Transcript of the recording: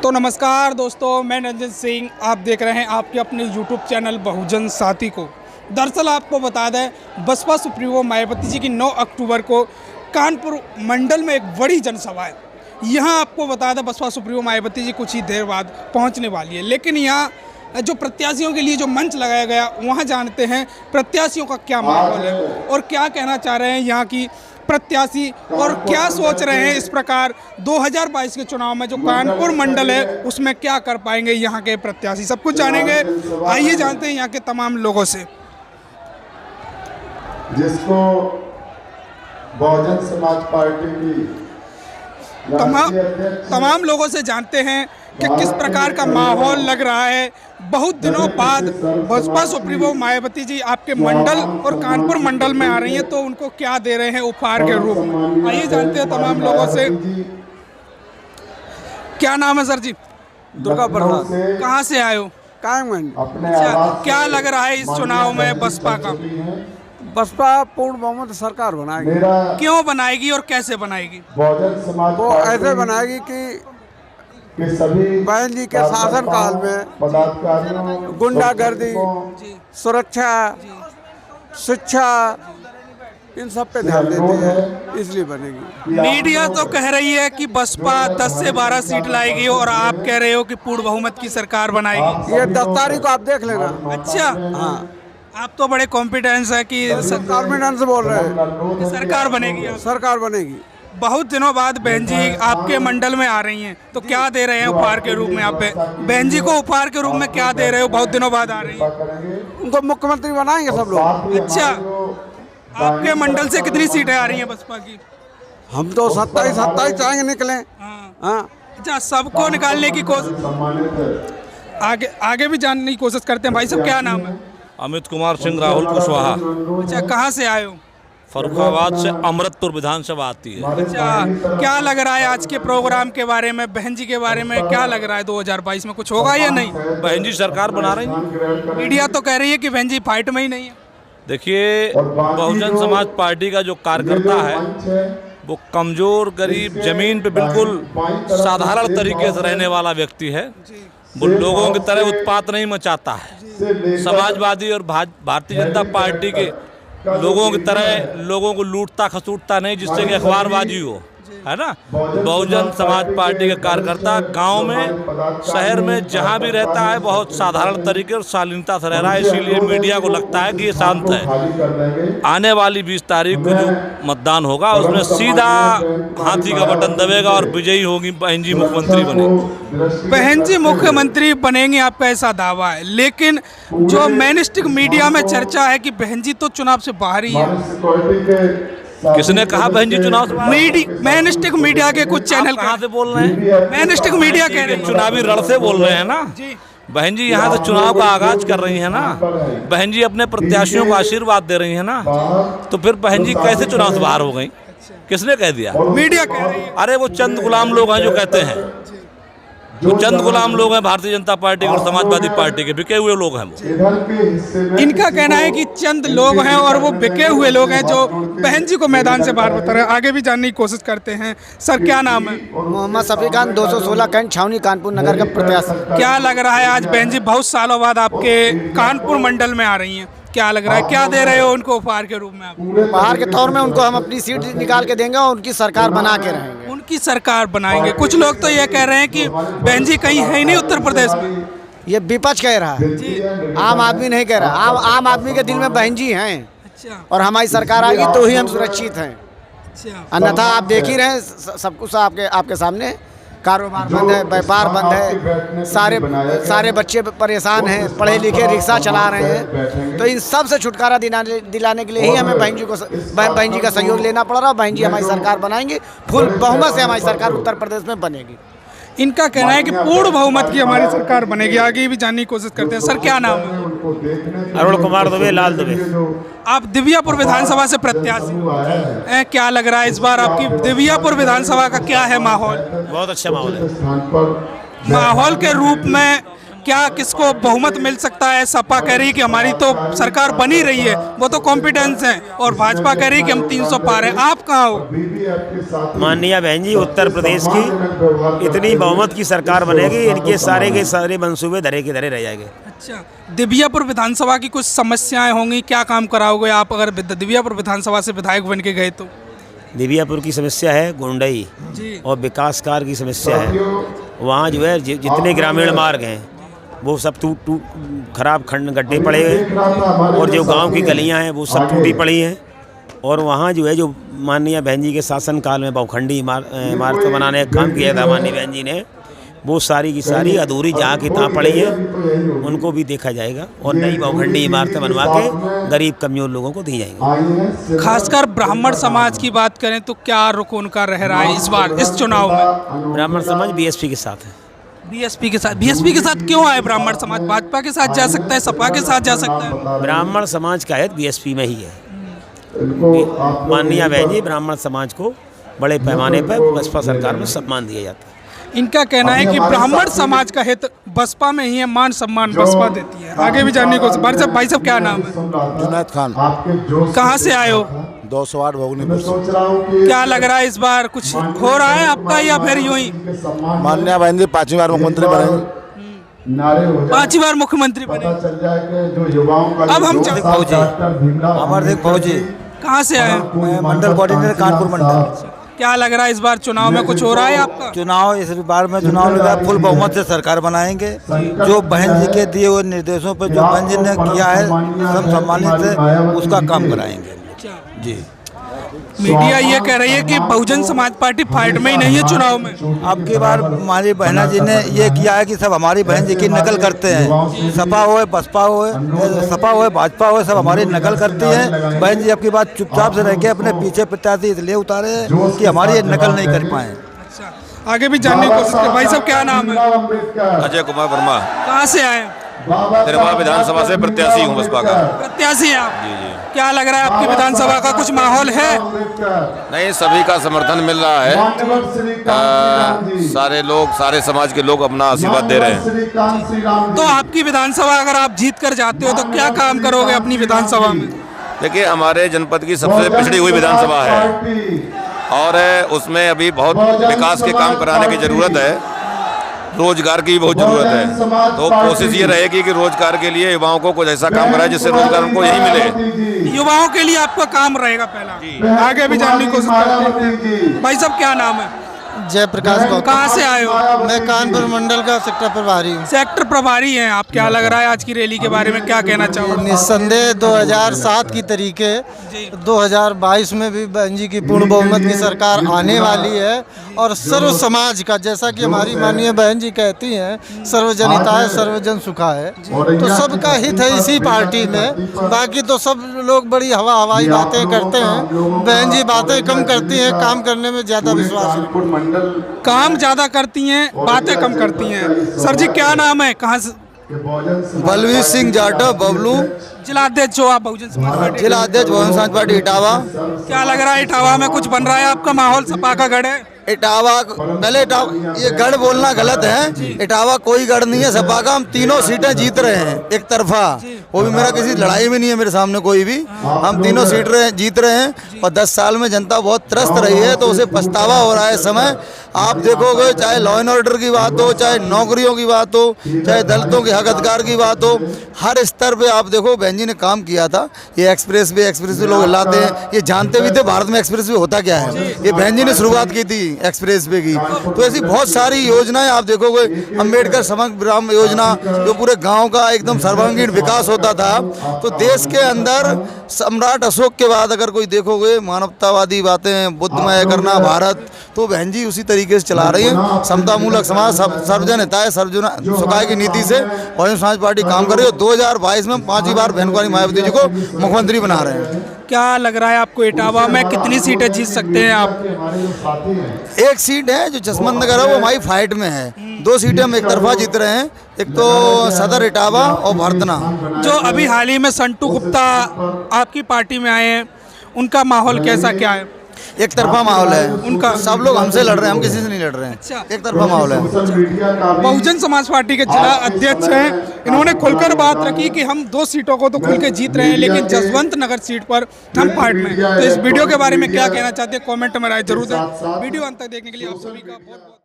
तो नमस्कार दोस्तों, मैं रंजन सिंह। आप देख रहे हैं आपके अपने YouTube चैनल बहुजन साथी को। दरअसल आपको बता दें, बसपा सुप्रीमो मायावती जी की 9 अक्टूबर को कानपुर मंडल में एक बड़ी जनसभा है। यहाँ आपको बता दें, बसपा सुप्रीमो मायावती जी कुछ ही देर बाद पहुँचने वाली है। लेकिन यहाँ जो प्रत्याशियों के लिए जो मंच लगाया गया, वहाँ जानते हैं प्रत्याशियों का क्या माहौल है और क्या कहना चाह रहे हैं यहाँ की प्रत्याशी और क्या सोच रहे हैं इस प्रकार 2022 के चुनाव में जो कानपुर मंडल है उसमें क्या कर पाएंगे यहाँ के प्रत्याशी। सब कुछ जानेंगे, आइए जानते हैं यहाँ के तमाम लोगों से। जिसको बहुजन समाज पार्टी की तमाम लोगों से जानते हैं कि किस प्रकार का माहौल लग रहा है। बहुत दिनों बाद बसपा सुप्रीमो मायावती जी आपके मंडल और कानपुर मंडल में आ रही हैं, तो उनको क्या दे रहे हैं उपहार के रूप में, आइए जानते हैं तमाम लोगों से। क्या नाम है सर जी? दुर्गा प्रसाद। कहाँ से आए हो? कायमगंज। अच्छा, क्या लग रहा है इस चुनाव में बसपा का? बसपा पूर्ण बहुमत सरकार बनाएगी। क्यों बनाएगी और कैसे बनाएगी? वो ऐसे बनाएगी कि बहन जी के शासन काल में गुंडागर्दी, सुरक्षा, शिक्षा, इन सब पे ध्यान देती है, इसलिए बनेगी। मीडिया तो कह रही है कि बसपा 10 से 12 सीट लाएगी और आप कह रहे हो कि पूर्ण बहुमत की सरकार बनाएगी। ये 10 तारीख को आप देख लेना। अच्छा, हाँ, आप तो बड़े कॉन्फिडेंस है कि कॉन्फिडेंस बोल रहे हैं, सरकार बनेगी। सरकार बनेगी। बहुत दिनों बाद बहन जी आपके मंडल में आ रही हैं, तो क्या दे रहे हैं उपहार के रूप में? आप बहन जी को उपहार के रूप में क्या दे रहे हो? बहुत दिनों बाद आ रही हैं। उनको मुख्यमंत्री बनाएंगे सब लोग। अच्छा, आपके मंडल से कितनी सीटें आ रही हैं बसपा की? हम तो 27 चाहेंगे निकले। हाँ। अच्छा, सबको निकालने की कोशिश, आगे भी जानने की कोशिश करते हैं। भाई साहब, क्या नाम है? अमित कुमार सिंह, राहुल कुशवाहा। अच्छा, कहाँ से आए हो? फर्रुखाबाद से अमृतपुर विधानसभा आती है। अच्छा, क्या लग रहा है आज के प्रोग्राम के बारे में, बहन जी के बारे में क्या लग रहा है? 2022 में कुछ होगा या नहीं? बहन जी सरकार बना रही है। मीडिया तो कह रही है कि बहन जी फाइट में ही नहीं है। देखिए, बहुजन समाज पार्टी का जो कार्यकर्ता है वो कमजोर, गरीब, जमीन पे बिल्कुल साधारण तरीके से रहने वाला व्यक्ति है। वो लोगों की तरह उत्पात नहीं मचाता है। समाजवादी और भारतीय जनता पार्टी के लोगों की तरह लोगों को लूटता खसूटता नहीं, जिससे कि अखबारबाजी हो, है ना। बहुजन समाज पार्टी के कार्यकर्ता गांव में, शहर में, जहां भी रहता है बहुत साधारण तरीके और शालीनता से रह रहा है। इसीलिए मीडिया को लगता है कि ये शांत है। आने वाली 20 तारीख को जो मतदान होगा उसमें सीधा हाथी का बटन दबेगा और विजयी होगी बहन जी, मुख्यमंत्री बनेगी। बहन जी मुख्यमंत्री बनेंगी, आपका ऐसा दावा है। लेकिन जो मेनस्ट्रीम मीडिया में चर्चा है कि बहन जी तो चुनाव से बाहर ही है। किसने कहा बहन जी चुनाव से? मेनस्ट्रीम मीडिया के कुछ चैनल कहाँ से बोल रहे हैं? मेनस्ट्रीम मीडिया कह रहे हैं, चुनावी रण से बोल रहे हैं ना जी। बहन जी यहाँ से चुनाव का आगाज कर रही है ना। बहन जी अपने प्रत्याशियों को आशीर्वाद दे रही है ना। तो फिर बहन जी कैसे चुनाव से बाहर हो गई? किसने कह दिया? मीडिया कह रही है। अरे वो चंद गुलाम लोग हैं जो कहते हैं। वो चंद गुलाम लोग हैं भारतीय जनता पार्टी और समाजवादी पार्टी के, बिके हुए लोग हैं वो। इनका कहना है कि चंद लोग हैं और वो बिके हुए लोग हैं जो बहन जी को मैदान से बाहर बता रहे हैं। आगे भी जानने की कोशिश करते हैं। सर, क्या नाम है? मोहम्मद शफी खान, 216 कैंट, छावनी, कानपुर नगर का प्रत्याशी। क्या लग रहा है आज बहन जी बहुत सालों बाद आपके कानपुर मंडल में आ रही हैं? क्या लग रहा है, क्या दे रहे हो उनको उपहार के रूप में? आप उपहार के तौर में उनको हम अपनी सीट निकाल के देंगे और उनकी सरकार बना के रहेंगे। उनकी सरकार बनाएंगे। कुछ लोग तो ये कह रहे हैं कि बहन जी कहीं है ही नहीं उत्तर प्रदेश में। ये विपक्ष कह रहा है, आम आदमी नहीं कह रहा। आम आदमी के दिल में बहन जी हैं। अच्छा, और और हमारी सरकार आएगी तो ही हम सुरक्षित हैं। अच्छा, अन्यथा आप देख ही रहे हैं, सब कुछ आपके सामने। कारोबार बंद है, व्यापार बंद है, सारे बच्चे परेशान हैं, पढ़े लिखे रिक्शा चला रहे हैं। तो इन सब से छुटकारा दिलाने के लिए ही हमें बहन जी का सहयोग लेना पड़ रहा है। बहन जी हमारी सरकार बनाएंगे, फुल बहुमत से हमारी सरकार उत्तर प्रदेश में बनेगी। इनका कहना है कि पूर्ण बहुमत की हमारी सरकार बनेगी। आगे भी जानने की कोशिश करते हैं। सर, क्या नाम है? अरुण कुमार दुबे, लाल दुबे। आप दिव्यापुर विधानसभा से प्रत्याशी हैं। क्या लग रहा है इस बार आपकी दिव्यापुर विधानसभा का क्या है माहौल? बहुत अच्छा माहौल है। माहौल के रूप में क्या किसको बहुमत मिल सकता है? सपा कह रही है कि हमारी तो सरकार बनी रही है, वो तो कॉम्पिटेंस है, और भाजपा कह रही है कि हम 300 पार है। आप कहाँ हो? माननीय बहन जी, उत्तर प्रदेश की इतनी बहुमत की सरकार बनेगी, इनके सारे के सारे मंसूबे धरे के धरे रह जाएंगे। अच्छा, दिव्यापुर विधानसभा की कुछ समस्याएं होंगी, क्या काम कराओगे आप अगर दिव्यापुर विधानसभा से विधायक बन के गए तो? दिव्यापुर की समस्या है गुंडई जी। और विकास कार्य की समस्या है। वहाँ जो है जितने ग्रामीण मार्ग हैं वो सब खराब खंड गड्ढे पड़े हुए, और जो गांव की गलियां हैं वो सब टूटी पड़ी हैं। और वहाँ जो है जो माननीय बहन जी के शासनकाल में बहुखंडी इमारत बनाने का काम किया था माननीय बहन जी ने, वो सारी की सारी अधूरी जहाँ की तहाँ पड़ी है, उनको भी देखा जाएगा और नई बहुखंडी इमारतें बनवा के गरीब कमजोर लोगों को दी जाएंगी। खासकर ब्राह्मण समाज की बात करें तो क्या रुख उनका रह रहा है इस बार इस चुनाव में? ब्राह्मण समाज बीएसपी के साथ है। बीएसपी के साथ? बीएसपी के साथ क्यों आए ब्राह्मण समाज? भाजपा के साथ जा सकता है, सपा के साथ जा सकता है। ब्राह्मण समाज का हित बीएसपी में ही है। माननीय बहन जी, ब्राह्मण समाज को बड़े पैमाने पर बसपा सरकार में सम्मान दिया जाता है। इनका कहना है कि ब्राह्मण समाज का हित बसपा में ही है, मान सम्मान बसपा देती है। आगे भी जानने को। भाई साहब क्या नाम है? जुनैद खान। कहाँ से आए हो? 208 भोगनीपुर से। क्या लग रहा है इस बार कुछ हो रहा है आपका या फिर यूं ही? माननीय बहन जी 5वीं बार मुख्यमंत्री बनेंगे। 5वीं बार मुख्यमंत्री बने। अब हम अमरदीप फौजी। कहाँ से आए? मैं मंडल कोऑर्डिनेटर कानपुर मंडल। क्या लग रहा है इस बार चुनाव में कुछ हो रहा है आपका? चुनाव इस बार में चुनाव में फुल बहुमत से सरकार बनाएंगे। जो बहन जी के दिए हुए निर्देशों पर जो बहन जी ने किया है सब सम्मानित से उसका काम कराएंगे जी। मीडिया ये कह रही है कि बहुजन समाज पार्टी फाइट में ही नहीं है चुनाव में। अब की बार हमारी बहना जी ने ये किया है कि सब हमारी बहन जी की नकल करते हैं। सपा होए बसपा होए सपा होए भाजपा होए सब हमारी नकल करती है। बहन जी अब की बात चुपचाप से रह के अपने पीछे प्रत्याशी इसलिए उतारे हैं कि हमारी ये नकल नहीं कर पाए। अच्छा, आगे भी जानने की कोशिश करें। भाई साहब क्या नाम है? अजय कुमार वर्मा। कहाँ से आए? तिरवा विधानसभा से प्रत्याशी हूँ बसपा का। प्रत्याशी हैं आप? जी जी। क्या लग रहा है आपकी विधानसभा का कुछ माहौल है? नहीं, सभी का समर्थन मिल रहा है। सारे लोग, सारे समाज के लोग अपना आशीर्वाद दे रहे हैं। तो आपकी विधानसभा अगर आप जीत कर जाते हो तो क्या काम करोगे अपनी विधानसभा में? देखिए, हमारे जनपद की सबसे पिछड़ी हुई विधानसभा है और उसमें अभी बहुत विकास के काम कराने की जरूरत है। रोजगार की भी बहुत जरूरत है, तो कोशिश ये रहेगी कि रोजगार के लिए युवाओं को कुछ ऐसा काम कराए जिससे रोजगार उनको यही मिले। युवाओं के लिए आपका काम रहेगा पहला। आगे भी जानने की कोशिश करते हैं। भाई साहब क्या नाम है? जयप्रकाश गौतम। कहाँ से आए हो? मैं कानपुर मंडल का सेक्टर प्रभारी हूँ। सेक्टर प्रभारी हैं आप। क्या लग रहा है आज की रैली के बारे में, क्या कहना चाहोगे? निस्संदेह 2007 की तरीके 2022 में भी बहन जी की पूर्ण बहुमत की सरकार आने वाली है और सर्व समाज का, जैसा कि हमारी माननीय बहन जी कहती हैं, सर्वजन हिताय सर्वजन सुखाय, तो सबका हित है इसी पार्टी में। बाकी तो सब लोग बड़ी हवाई बातें करते हैं, बहन जी बातें कम करती हैं, काम करने में ज़्यादा विश्वास है। काम ज्यादा करती हैं, बातें कम करती हैं। सर जी क्या नाम है? कहाँ से? बलवीर सिंह जाटव बबलू, जिलाध्यक्ष हो आप बहुजन समाज पार्टी? जिलाध्यक्ष बहुजन समाज पार्टी इटावा। क्या लग रहा है इटावा में कुछ बन रहा है? आपका माहौल सपा का गढ़ है? इटावा पहले ये गढ़ बोलना गलत है। इटावा कोई गढ़ नहीं है सपा का। हम तीनों सीटें जीत रहे हैं एक तरफा, वो भी मेरा किसी लड़ाई में नहीं है मेरे सामने कोई भी। हम तीनों सीट जीत रहे हैं और 10 साल में जनता बहुत त्रस्त रही है, तो उसे पछतावा हो रहा है इस समय। आप देखोगे, चाहे लॉ एंड ऑर्डर की बात हो, चाहे नौकरियों की बात हो, चाहे दलितों के हक अधिकार की बात हो, हर स्तर पे आप देखो बहन जी ने काम किया था। ये एक्सप्रेस वे लोग लाते हैं, ये जानते भी थे भारत में एक्सप्रेस वे होता क्या है। ये बहन जी ने शुरुआत की थी एक्सप्रेस वे की। तो ऐसी बहुत सारी योजनाएं आप देखोगे, अम्बेडकर समग्र ग्राम योजना, जो पूरे गांव का एकदम सर्वांगीण विकास होता था। तो देश के अंदर सम्राट अशोक के बाद अगर कोई देखोगे मानवतावादी बातें, बुद्धमय करना भारत, तो बहन जी उसी तरीके से चला रही है। समतामूलक समाज, सर्वजन हिताय सर्वजन सुखाय की नीति से बहुजन समाज पार्टी काम कर रही है। 2022 में 5वीं बार बहन कुमारी मायावती जी को मुख्यमंत्री बना रहे हैं। क्या लग रहा है आपको इटावा में कितनी सीटें जीत सकते हैं आप? एक सीट है जो जसवंत नगर है, वो हमारी फाइट में है। 2 सीटें हम एक तरफा जीत रहे हैं, एक तो सदर इटावा और भरतना। जो अभी हाल ही में संटू गुप्ता आपकी पार्टी में आए हैं, उनका माहौल कैसा क्या है? एक तरफा माहौल है उनका? सब लोग हमसे लड़ रहे हैं, हम किसी से नहीं लड़ रहे हैं। अच्छा। एक तरफा माहौल है। बहुजन समाज पार्टी के जिला अध्यक्ष हैं, इन्होंने खुलकर बात रखी कि हम 2 सीटों को तो खुल के जीत रहे हैं, लेकिन जसवंत नगर सीट पर हम पार्ट में। तो इस वीडियो के बारे में क्या कहना चाहते हैं, कमेंट में राय जरूर दें। वीडियो अंत तक देखने के लिए आप सभी का बहुत बहुत